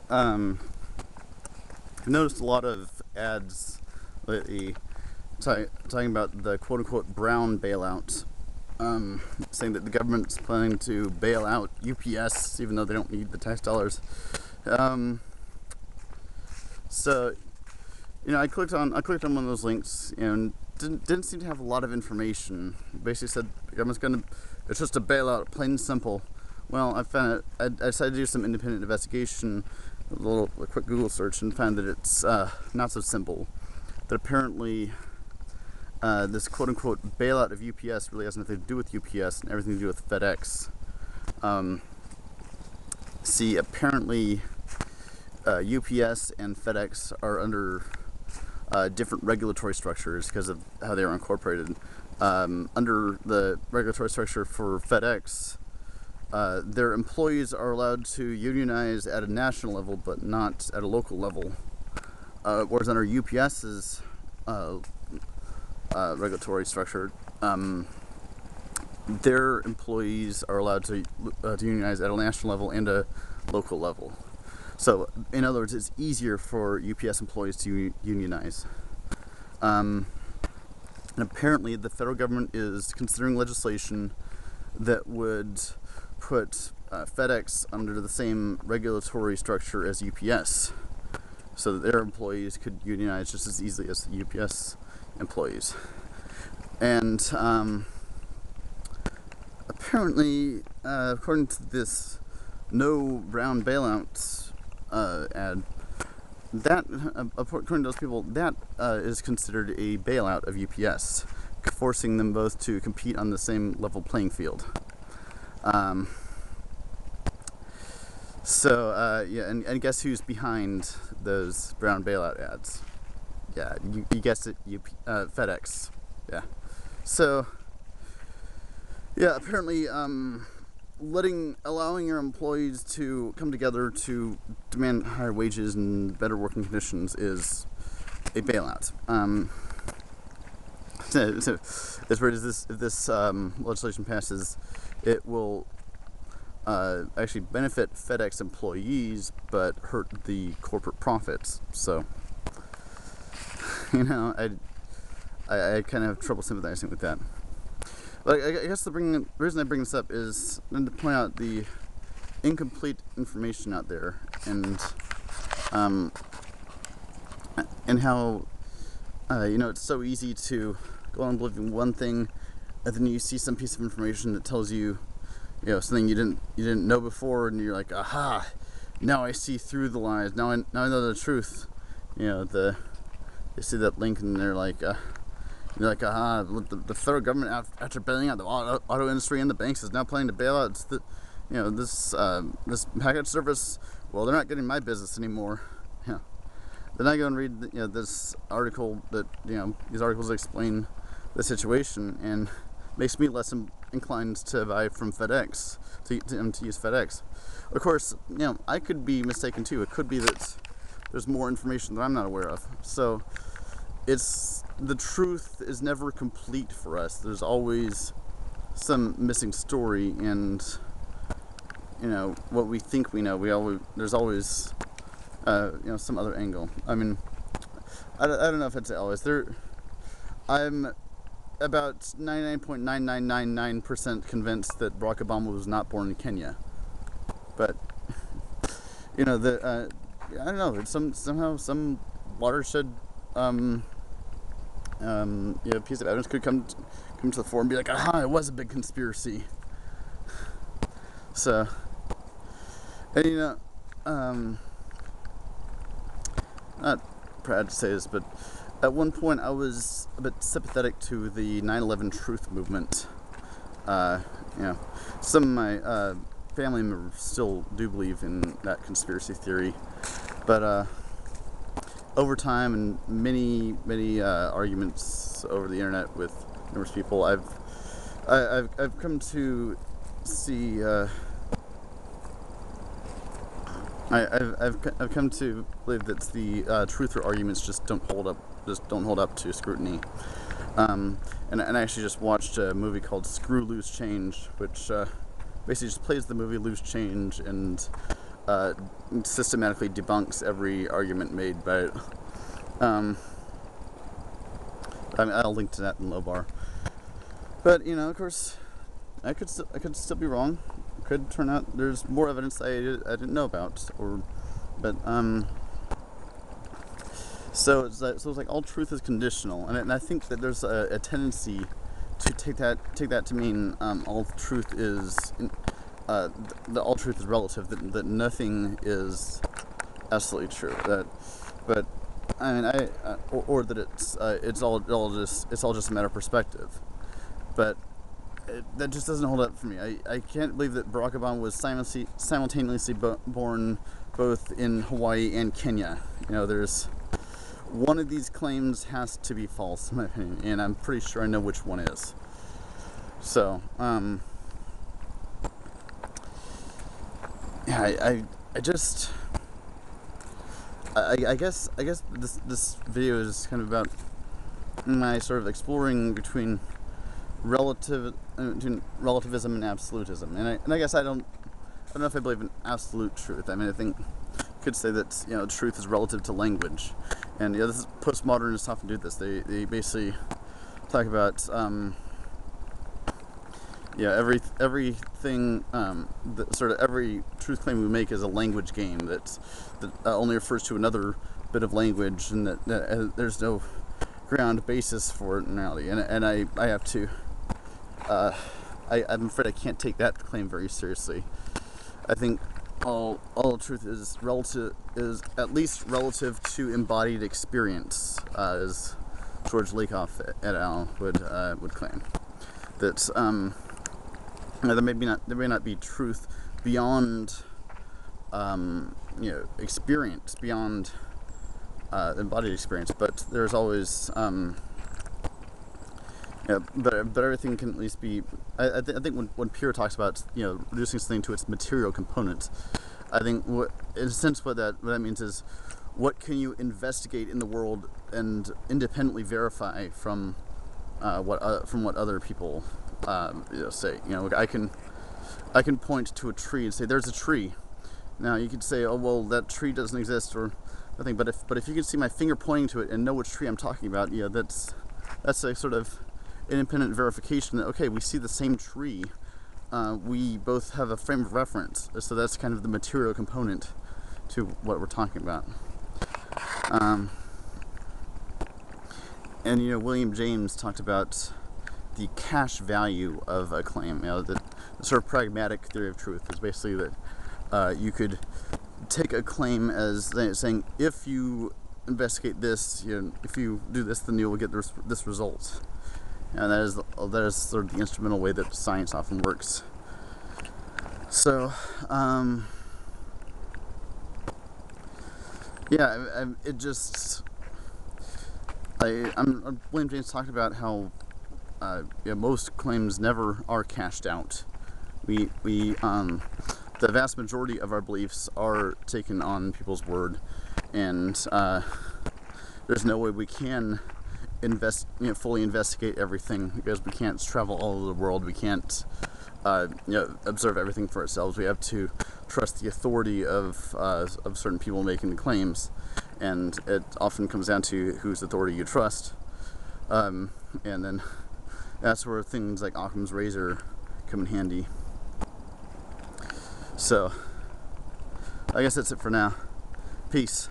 I've noticed a lot of ads lately talking about the quote-unquote brown bailout, saying that the government's planning to bail out UPS even though they don't need the tax dollars. I clicked on one of those links and didn't seem to have a lot of information. Basically said the government's it's just a bailout, plain and simple. Well, I decided to do some independent investigation, a quick Google search, and found that it's not so simple. That apparently this quote-unquote bailout of UPS really has nothing to do with UPS and everything to do with FedEx. Apparently UPS and FedEx are under different regulatory structures because of how they are incorporated. Under the regulatory structure for FedEx, their employees are allowed to unionize at a national level, but not at a local level. Whereas under UPS's regulatory structure, their employees are allowed to unionize at a national level and a local level. So, in other words, it's easier for UPS employees to unionize. And apparently, the federal government is considering legislation that would put FedEx under the same regulatory structure as UPS, so that their employees could unionize just as easily as the UPS employees. And apparently, according to this no brown bailout ad, that according to those people, that is considered a bailout of UPS, forcing them both to compete on the same level playing field. And guess who's behind those brown bailout ads? Yeah, you guessed it, FedEx. Yeah. So, yeah, apparently, allowing your employees to come together to demand higher wages and better working conditions is a bailout. So if this legislation passes, it will actually benefit FedEx employees but hurt the corporate profits. So, I kind of have trouble sympathizing with that. But I guess the reason I bring this up is to point out the incomplete information out there, and how it's so easy to go on believing one thing, and then you see some piece of information that tells you, something you didn't know before, and you're like, aha! Now I see through the lies. Now I know the truth. They see that link and they're like, aha! The federal government, after bailing out the auto industry and the banks, is now planning to bail out this package service. Well, they're not getting my business anymore. Yeah. Then I go and read this article that these articles explain the situation, and makes me less inclined to buy from FedEx, to use FedEx. Of course, I could be mistaken too. It could be that there's more information that I'm not aware of. So the truth is never complete for us. There's always some missing story, and what we think we know, there's always some other angle. I mean, I don't know if it's always there. I'm about 99.9999% convinced that Barack Obama was not born in Kenya, but I don't know. It's somehow some watershed piece of evidence could come to the fore and be like, aha! It was a big conspiracy. So, and not proud to say this, but at one point I was a bit sympathetic to the 9/11 truth movement. Some of my family members still do believe in that conspiracy theory, but over time and many arguments over the internet with numerous people, I've come to see. I've come to believe that the truther arguments just don't hold up to scrutiny. And I actually just watched a movie called Screw Loose Change, which basically just plays the movie Loose Change and uh, systematically debunks every argument made by it. I'll link to that in low bar. But of course, I could still be wrong. It could turn out there's more evidence I didn't know about, so it's like all truth is conditional, and I think that there's a tendency to take that to mean all truth is all truth is relative, that nothing is absolutely true. But I mean, or that it's all just a matter of perspective. But that just doesn't hold up for me. I can't believe that Barack Obama was simultaneously born both in Hawaii and Kenya. There's one of these claims has to be false, in my opinion, and I'm pretty sure I know which one is. So, yeah, I guess this video is kind of about my sort of exploring between relativism and absolutism, and I guess I don't know if I believe in absolute truth. I mean, I think you could say that truth is relative to language, and this is postmodernists often do this. They basically talk about everything, sort of every truth claim we make is a language game that only refers to another bit of language, and that there's no ground basis for it in reality. And I have to, I'm afraid I can't take that claim very seriously. I think all truth is at least relative to embodied experience, as George Lakoff et al. would claim. That there may not be truth beyond experience, beyond embodied experience, but there's always but everything can at least be. I think when Pierre talks about reducing something to its material component, I think in a sense what that means is, what can you investigate in the world and independently verify from what other people say. I can point to a tree and say there's a tree. Now you could say, oh well, that tree doesn't exist or nothing. But if you can see my finger pointing to it and know which tree I'm talking about, that's a sort of independent verification that, okay, we see the same tree. We both have a frame of reference. So that's kind of the material component to what we're talking about. And William James talked about the cash value of a claim. The sort of pragmatic theory of truth is basically that you could take a claim as saying, if you investigate this, if you do this, then you will get this result. And that is sort of the instrumental way that science often works. So, it just. William James talked about how most claims never are cashed out. The vast majority of our beliefs are taken on people's word, and there's no way we can fully investigate everything, because we can't travel all over the world. We can't observe everything for ourselves. We have to trust the authority of certain people making the claims, and it often comes down to whose authority you trust. And then that's where things like Occam's razor come in handy. So I guess that's it for now. Peace.